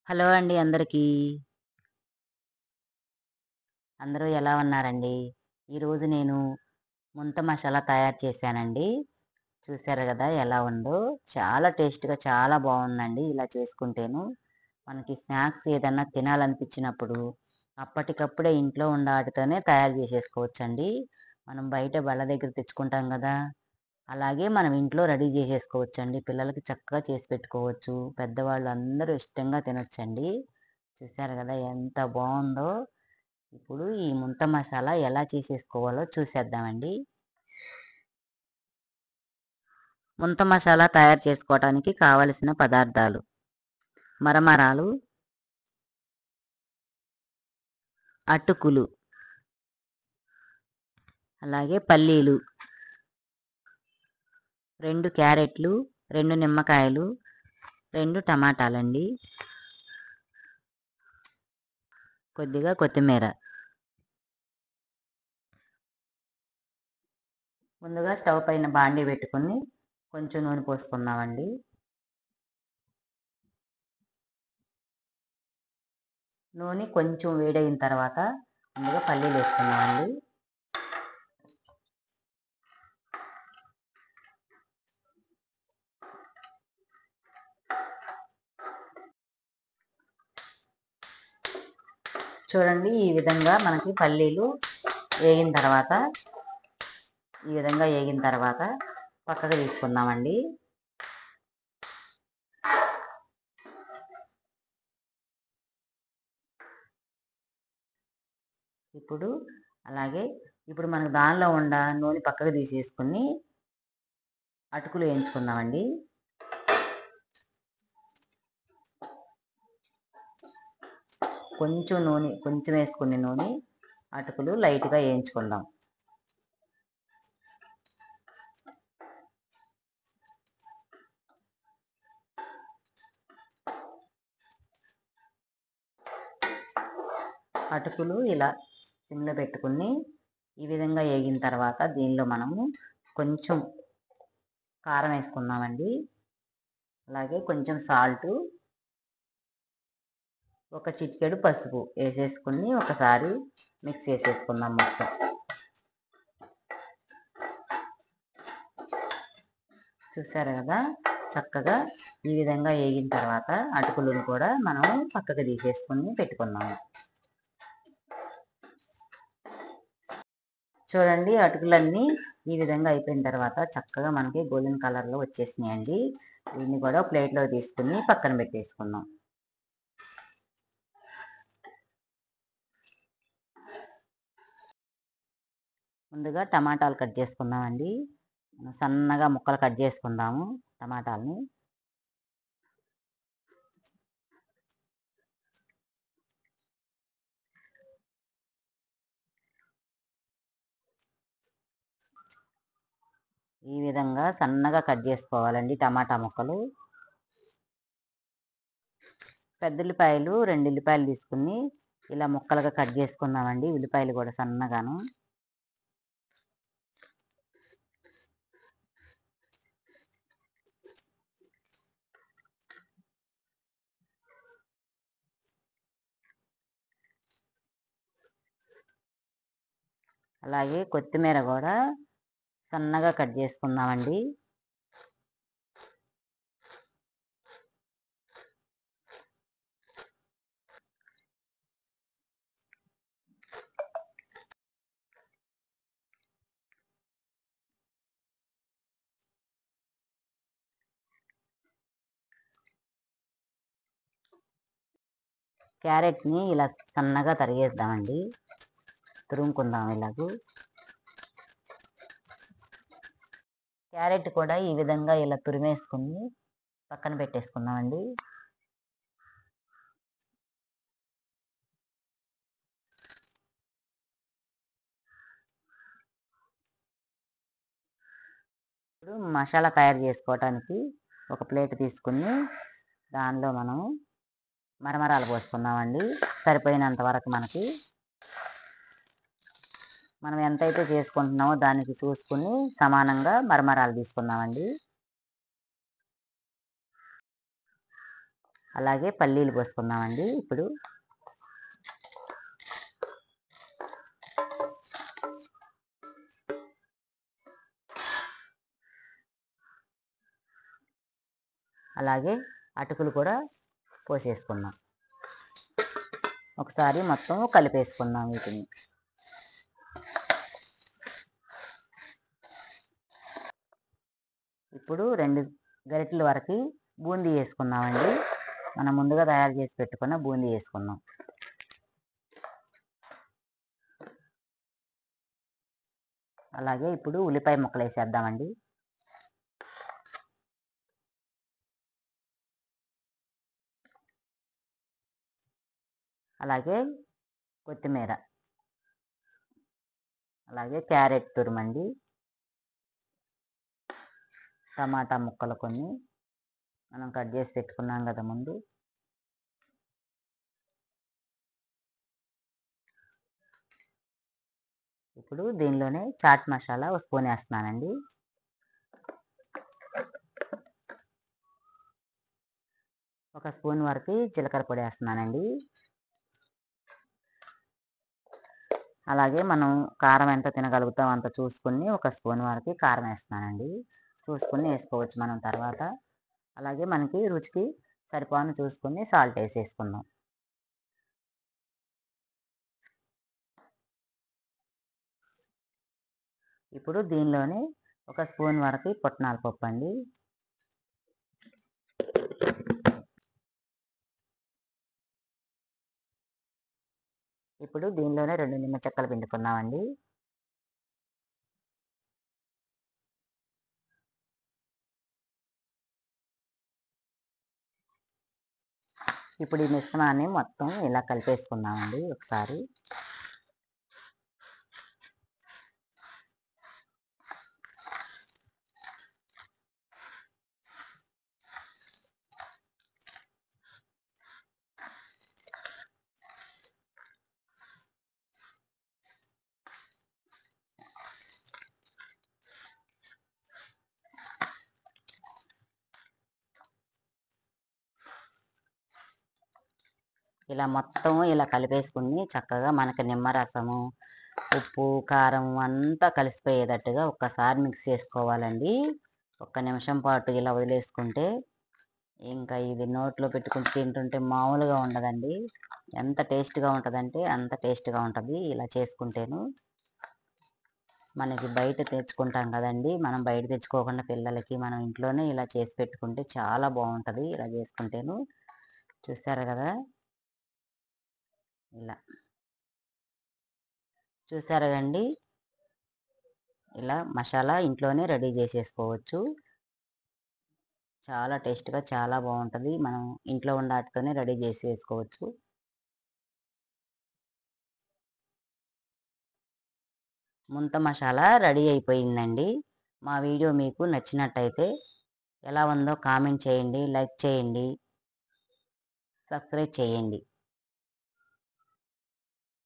Hello అండి అందరికీ. అందరూ ఎలా ఉన్నారండి? ఈరోజు నేను ముంత మసాలా తయారు చేశానండి. చూసారు గదా! ఎలా ఉందో. చాలా టేస్ట్‌గా చాలా బావుందండి ఇలా చేసుకుంటేను. మనకి స్నాక్స్ ఏదన్నా తినాలనిపించినప్పుడు అప్పటికప్పుడే ఇంట్లో ఉన్న ఆటితోనే తయారు చేసేసుకోవచ్చండి. మనం బయట బళ్ళ దగ్గర తెచ్చుకుంటాం గదా! అలాగే మనం ఇంట్లో రెడీ చేసేసుకోవచ్చండి. పిల్లలకి చక్కగా చేసి పెట్టుకోవచ్చు. పెద్దవాళ్ళు అందరూ ఇష్టంగా తినొచ్చండి. చూసారు గదా! ఎంత బావుందో. ఇప్పుడు ఈ ముంత మసాలా ఎలా చేసేసుకోవాలో చూసేద్దామండి. ముంత మసాలా తయారు చేసుకోవడానికి కావలసిన పదార్థాలు: మరమరాలు, అటుకులు, అలాగే పల్లీలు, 2 క్యారెట్లు, 2 నిమ్మకాయలు, 2 టమాటాలండి, కొద్దిగా కొత్తిమీర. ముందుగా స్టవ్ పైన బాండీ పెట్టుకొని కొంచెం నూనె పోసుకుందామండి. నూనె కొంచెం వేడయిన తర్వాత ముందుగా పల్లీలు వేసుకుందామండి. చూడండి, ఈ విధంగా మనకి పల్లీలు వేగిన తర్వాత ఈ విధంగా వేగిన తర్వాత పక్కకు తీసుకుందామండి. ఇప్పుడు అలాగే ఇప్పుడు మనకు దానిలో ఉండ నూనె పక్కకు తీసేసుకుని అటుకులు వేయించుకుందామండి. కొంచెం వేసుకుని నూనె అటుకులు లైట్గా వేయించుకుందాం. అటుకులు ఇలా సిమ్లో పెట్టుకుని ఈ విధంగా వేగిన తర్వాత దీనిలో మనము కొంచెం కారం వేసుకుందామండి. అలాగే కొంచెం సాల్టు, ఒక చిటికెడు పసుపు వేసేసుకుని ఒకసారి మిక్స్ చేసేసుకుందాం మొత్తం. చూసారు కదా, చక్కగా ఈ విధంగా వేగిన తర్వాత అటుకులను కూడా మనం పక్కకు తీసేసుకుని పెట్టుకుందాము. చూడండి, అటుకులన్నీ ఈ విధంగా అయిపోయిన తర్వాత చక్కగా మనకి గోల్డెన్ కలర్లో వచ్చేసినాయండి. దీన్ని కూడా ప్లేట్లో తీసుకుని పక్కన పెట్టేసుకుందాం. ముందుగా టమాటాలు కట్ చేసుకుందామండి. సన్నగా ముక్కలు కట్ చేసుకుందాము టమాటాలని. ఈ విధంగా సన్నగా కట్ చేసుకోవాలండి టమాటా ముక్కలు. పెద్ద ఉల్లిపాయలు 2 ఉల్లిపాయలు తీసుకుని ఇలా ముక్కలుగా కట్ చేసుకుందామండి. ఉల్లిపాయలు కూడా సన్నగాను. అలాగే కొత్తిమీర కూడా సన్నగా కట్ చేసుకుందామండి. క్యారెట్ని ఇలా సన్నగా తరిగేద్దామండి. తురుముకుందాం ఇలాగూ. క్యారెట్ కూడా ఈ విధంగా ఇలా తురిమేసుకుని పక్కన పెట్టేసుకుందామండి. ఇప్పుడు మసాలా తయారు చేసుకోవటానికి ఒక ప్లేట్ తీసుకుని దానిలో మనం మరమరాలు పోసుకుందామండి. సరిపోయినంత వరకు మనకి మనం ఎంతైతే చేసుకుంటున్నామో దానికి చూసుకుని సమానంగా మరమరాలు తీసుకుందామండి. అలాగే పల్లీలు పోసుకుందామండి ఇప్పుడు. అలాగే అటుకులు కూడా పోసేసుకుందాం. ఒకసారి మొత్తం కలిపేసుకుందాం వీటిని. ఇప్పుడు 2 గరిటెల వరకు బూందీ వేసుకుందామండి. మనం ముందుగా తయారు చేసి పెట్టుకున్న బూందీ వేసుకుందాం. అలాగే ఇప్పుడు ఉల్లిపాయ ముక్కలు వేసేద్దామండి. అలాగే కొత్తిమీర, అలాగే క్యారెట్ తురుమండి, టమాటా ముక్కలు కొన్ని మనం కట్ చేసి పెట్టుకున్నాం కదా ముందు. ఇప్పుడు దీనిలోనే చాట్ మసాలా ఒక స్పూన్ వేస్తున్నానండి. ఒక స్పూన్ వరకు జీలకర్ర పొడి వేస్తున్నానండి. అలాగే మనం కారం ఎంత తినగలుగుతాం అంత చూసుకుని ఒక స్పూన్ వరకు కారం వేస్తున్నానండి. చూసుకుని వేసుకోవచ్చు మనం తర్వాత. అలాగే మనకి రుచికి సరిపోను చూసుకుని సాల్ట్ వేసేసుకుందాం. ఇప్పుడు దీనిలోనే ఒక స్పూన్ వరకు పుట్నాల పప్పు అండి. ఇప్పుడు దీనిలోనే 2 నిమ్మ చెక్కలు పిండుకుందామండి. ఇప్పుడు ఈ మిశ్రమాన్ని మొత్తం ఇలా కలిపేసుకుందామండి ఒకసారి. ఇలా మొత్తం ఇలా కలిపేసుకుని చక్కగా మనకి నిమ్మరసము, ఉప్పు, కారం అంతా కలిసిపోయేటట్టుగా ఒక్కసారి మిక్స్ చేసుకోవాలండి. ఒక్క నిమిషం పాటు ఇలా వదిలేసుకుంటే ఇంకా ఇది నోట్లో పెట్టుకుని తింటుంటే మామూలుగా ఉండదండి. ఎంత టేస్ట్‌గా ఉంటదంటే అంత టేస్ట్‌గా ఉంటది ఇలా చేసుకుంటేను. మనకి బయట తెచ్చుకుంటాం కదండీ! మనం బయట తెచ్చుకోకుండా పిల్లలకి మనం ఇంట్లోనే ఇలా చేసి పెట్టుకుంటే చాలా బావుంటది ఇలా చేసుకుంటేను. చూసారు కదా! ఇలా. చూసారా అండి? ఇలా మసాలా ఇంట్లోనే రెడీ చేసేసుకోవచ్చు. చాలా టేస్ట్‌గా చాలా బావుంటది. మనం ఇంట్లో ఉన్న ఆటితోనే రెడీ చేసేసుకోవచ్చు. ముంత మసాలా రెడీ అయిపోయిందండి. మా వీడియో మీకు నచ్చినట్టయితే ఎలా ఉందో కామెంట్ చేయండి, లైక్ చేయండి, సబ్స్క్రైబ్ చేయండి.